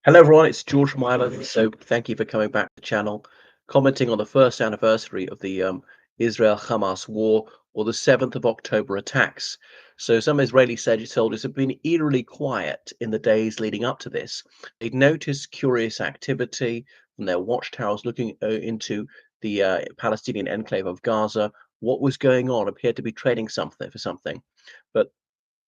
Hello everyone, it's George from Ireland. So thank you for coming back to the channel, commenting on the first anniversary of the Israel-Hamas war, or the 7th of October attacks. So some Israeli soldiers have been eerily quiet in the days leading up to this. They'd noticed curious activity from their watchtowers looking into the Palestinian enclave of Gaza. What was going on appeared to be trading something for something. But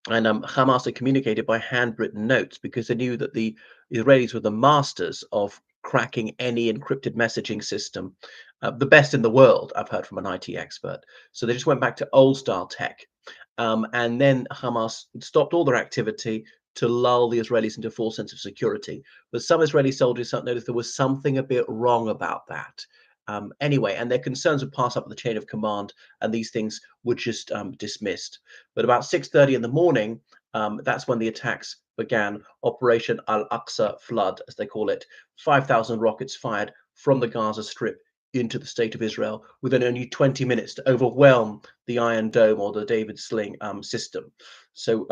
Hamas had communicated by handwritten notes because they knew that the Israelis were the masters of cracking any encrypted messaging system, the best in the world, I've heard from an IT expert. So they just went back to old style tech. And then Hamas stopped all their activity to lull the Israelis into a full sense of security. But some Israeli soldiers noticed there was something a bit wrong about that. Anyway, and their concerns would pass up the chain of command, and these things were just dismissed. But about 6:30 in the morning, that's when the attacks began. Operation Al Aqsa Flood, as they call it. 5,000 rockets fired from the Gaza Strip into the state of Israel within only 20 minutes to overwhelm the Iron Dome or the David Sling system. So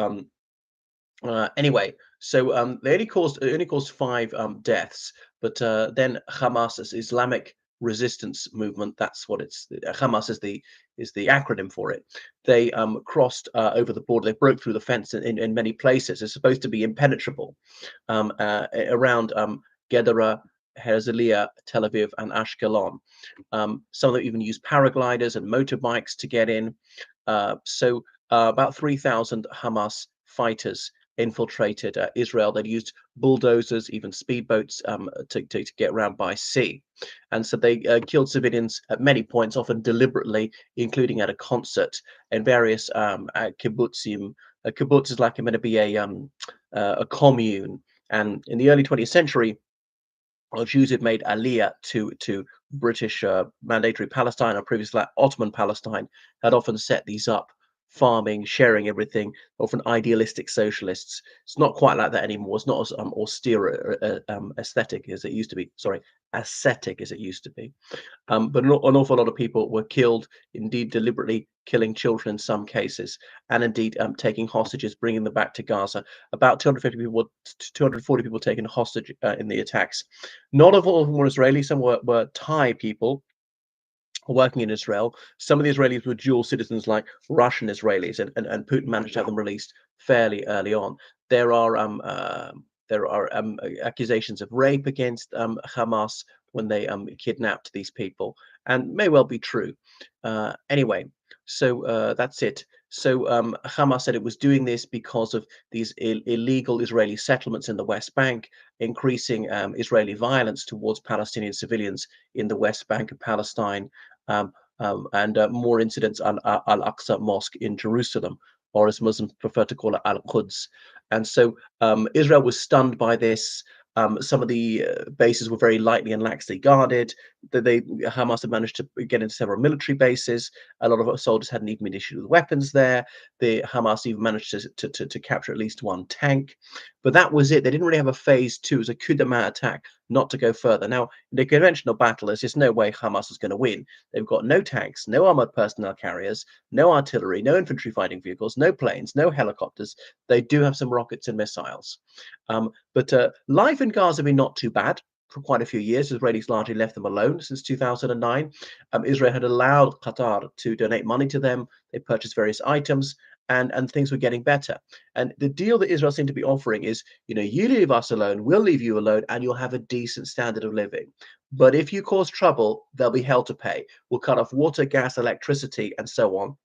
anyway, so they only caused five deaths, but then Hamas's Islamic resistance movement, that's what it's Hamas is the acronym for it. They crossed over the border. They broke through the fence in many places. It's supposed to be impenetrable around Gedera, Herzliya, Tel Aviv, and Ashkelon. Some of them even use paragliders and motorbikes to get in. About 3,000 Hamas fighters infiltrated Israel. They'd used bulldozers, even speedboats, to get around by sea. And so they killed civilians at many points, often deliberately, including at a concert and various kibbutzim. A kibbutz is like meant to be a commune. And in the early 20th century, Jews had made aliyah to British mandatory Palestine, or previously Ottoman Palestine, had often set these up, farming, sharing everything, often idealistic socialists. It's not quite like that anymore. It's not as austere aesthetic as it used to be. Sorry, ascetic as it used to be. But an awful lot of people were killed, indeed deliberately killing children in some cases, and indeed taking hostages, bringing them back to Gaza. About 250 people, 240 people taken hostage in the attacks. Not all of them were Israeli. Some were Thai people working in Israel. Some of the Israelis were dual citizens, like Russian Israelis, and Putin managed to have them released fairly early on. There are accusations of rape against Hamas when they kidnapped these people, and may well be true. Anyway, so that's it. So Hamas said it was doing this because of these illegal Israeli settlements in the West Bank, increasing Israeli violence towards Palestinian civilians in the West Bank of Palestine, and more incidents on Al-Aqsa Mosque in Jerusalem, or as Muslims prefer to call it, Al-Quds. And so Israel was stunned by this. Some of the bases were very lightly and laxly guarded. Hamas had managed to get into several military bases. A lot of soldiers hadn't even been issued with weapons there. The Hamas even managed to capture at least one tank. But that was it. They didn't really have a phase two. It was a coup de main attack, not to go further. Now, in a conventional battle, there's just no way Hamas is going to win. They've got no tanks, no armored personnel carriers, no artillery, no infantry fighting vehicles, no planes, no helicopters. They do have some rockets and missiles. But life in Gaza has been not too bad for quite a few years. Israelis largely left them alone since 2009. Israel had allowed Qatar to donate money to them. They purchased various items, and things were getting better. And the deal that Israel seemed to be offering is, you leave us alone, we'll leave you alone, and you'll have a decent standard of living. But if you cause trouble, there'll be hell to pay. We'll cut off water, gas, electricity, and so on.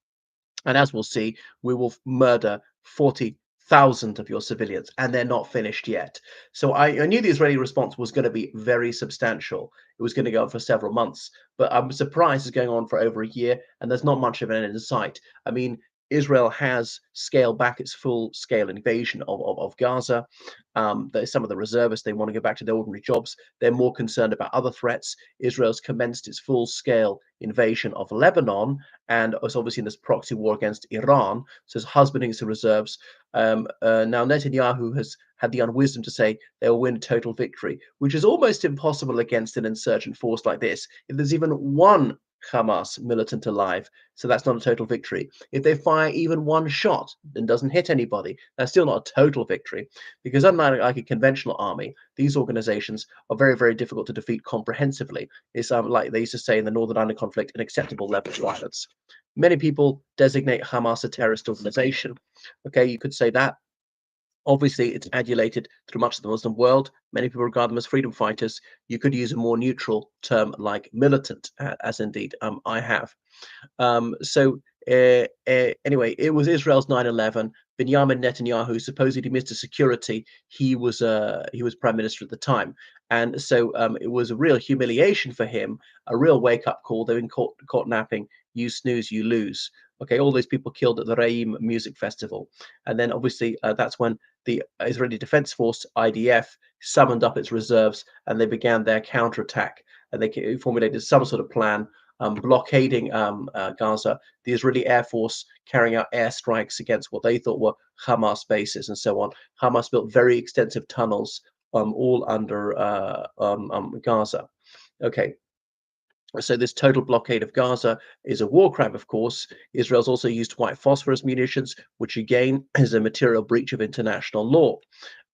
And as we'll see, we will murder 40,000 of your civilians, and they're not finished yet. So I knew the Israeli response was going to be very substantial. It was going to go on for several months, but I'm surprised it's going on for over a year, and there's not much of an end in sight. I mean, Israel has scaled back its full-scale invasion of Gaza. There's some of the reservists, they want to go back to their ordinary jobs. They're more concerned about other threats. Israel's commenced its full-scale invasion of Lebanon, and it's obviously in this proxy war against Iran, so it's husbanding its reserves. Now, Netanyahu has had the unwisdom to say they'll win total victory, which is almost impossible against an insurgent force like this. If there's even one Hamas militant alive. So that's not a total victory. If they fire even one shot and doesn't hit anybody, that's still not a total victory, because unlike like a conventional army, these organizations are very, very difficult to defeat comprehensively. It's like they used to say in the Northern Ireland conflict, an acceptable level of violence. Many people designate Hamas a terrorist organization. Okay, you could say that. Obviously, it's adulated through much of the Muslim world. Many people regard them as freedom fighters. You could use a more neutral term like militant, as indeed I have. Anyway, it was Israel's 9/11. Benjamin Netanyahu supposedly Mr. Security. He was prime minister at the time, and so it was a real humiliation for him, a real wake up call. They've been caught napping. You snooze, you lose. Okay, all those people killed at the Reim Music Festival, and then obviously that's when the Israeli Defense Force (IDF) summoned up its reserves and they began their counterattack, and they formulated some sort of plan, blockading Gaza, the Israeli Air Force carrying out airstrikes against what they thought were Hamas bases and so on. Hamas built very extensive tunnels all under Gaza. Okay, so this total blockade of Gaza is a war crime, of course. Israel's also used white phosphorus munitions, which again is a material breach of international law,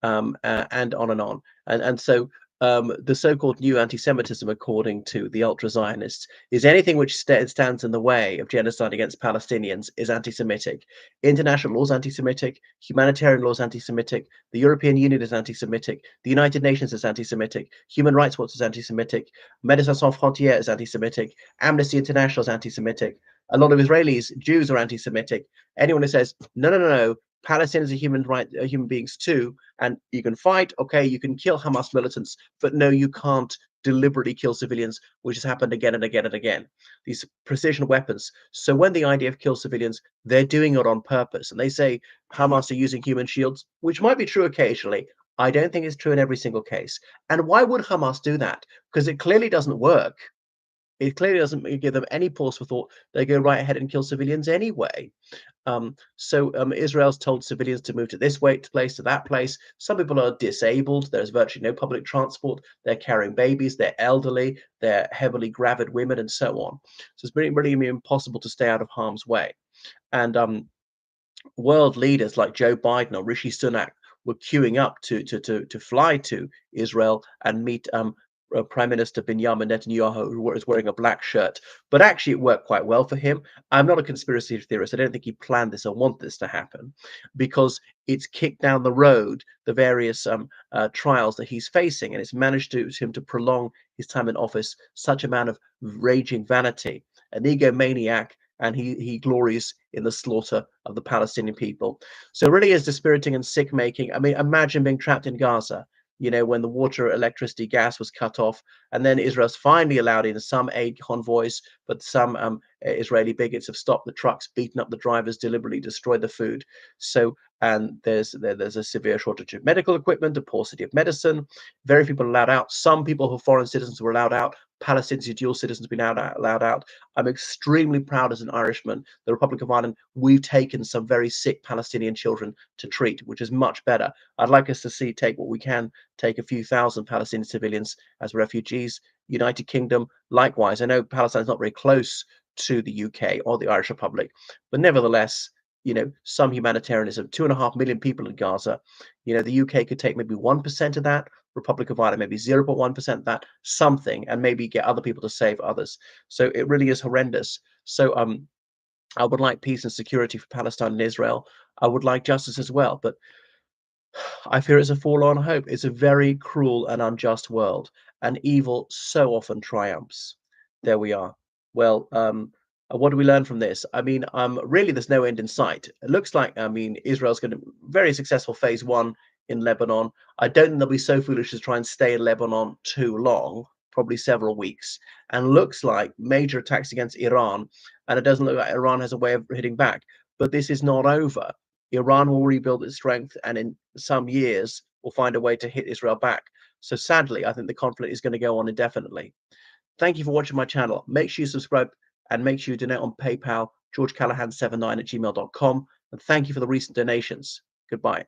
and on and on. And so the so-called new anti-Semitism, according to the ultra-Zionists, is anything which stands in the way of genocide against Palestinians is anti-Semitic. International law is anti-Semitic. Humanitarian law is anti-Semitic. The European Union is anti-Semitic. The United Nations is anti-Semitic. Human Rights Watch is anti-Semitic. Médecins Sans Frontières is anti-Semitic. Amnesty International is anti-Semitic. A lot of Israelis, Jews, are anti-Semitic. Anyone who says no, no, no, no, Palestinians are human beings too, and you can fight. Okay, you can kill Hamas militants, but no, you can't deliberately kill civilians, which has happened again and again and again. These precision weapons. So when the IDF kills civilians, they're doing it on purpose, and they say Hamas are using human shields, which might be true occasionally. I don't think it's true in every single case. And why would Hamas do that? Because it clearly doesn't work. It clearly doesn't give them any pause for thought. They go right ahead and kill civilians anyway. Israel's told civilians to move to this place, to that place. Some people are disabled. There's virtually no public transport. They're carrying babies. They're elderly. They're heavily gravid women, and so on. So it's really impossible to stay out of harm's way. And world leaders like Joe Biden or Rishi Sunak were queuing up to fly to Israel and meet Prime Minister Benjamin Netanyahu, who was wearing a black shirt. But actually, it worked quite well for him. I'm not a conspiracy theorist. I don't think he planned this or wanted this to happen, because it's kicked down the road the various trials that he's facing, and it's managed him to prolong his time in office. Such amount of raging vanity, an egomaniac, and he glories in the slaughter of the Palestinian people. So it really is dispiriting and sick making. I mean, imagine being trapped in Gaza, when the water, electricity, gas was cut off, and then Israel's finally allowed in some aid convoys, but some Israeli bigots have stopped the trucks, beaten up the drivers, deliberately destroyed the food. So, and there's a severe shortage of medical equipment, a paucity of medicine. Very few people allowed out. Some people who are foreign citizens were allowed out. Palestinians who are dual citizens have been allowed out. I'm extremely proud as an Irishman, the Republic of Ireland, we've taken some very sick Palestinian children to treat, which is much better. I'd like us to take what we can, take a few thousand Palestinian civilians as refugees. United Kingdom, likewise. I know Palestine is not very close to the UK or the Irish Republic, but nevertheless, some humanitarianism. 2.5 million people in Gaza. The UK could take maybe 1% of that. Republic of Ireland maybe 0.1% of that, something, and maybe get other people to save others. So it really is horrendous. So I would like peace and security for Palestine and Israel. I would like justice as well, but I fear it's a forlorn hope. It's a very cruel and unjust world, and evil so often triumphs. There we are. Well, what do we learn from this? I mean, really, there's no end in sight. It looks like, Israel's going to very successful phase one in Lebanon. I don't think they'll be so foolish to try and stay in Lebanon too long, probably several weeks. And looks like major attacks against Iran, and it doesn't look like Iran has a way of hitting back. But this is not over. Iran will rebuild its strength, and in some years will find a way to hit Israel back. So sadly, I think the conflict is going to go on indefinitely. Thank you for watching my channel. Make sure you subscribe and make sure you donate on PayPal, georgecallahan79@gmail.com. And thank you for the recent donations. Goodbye.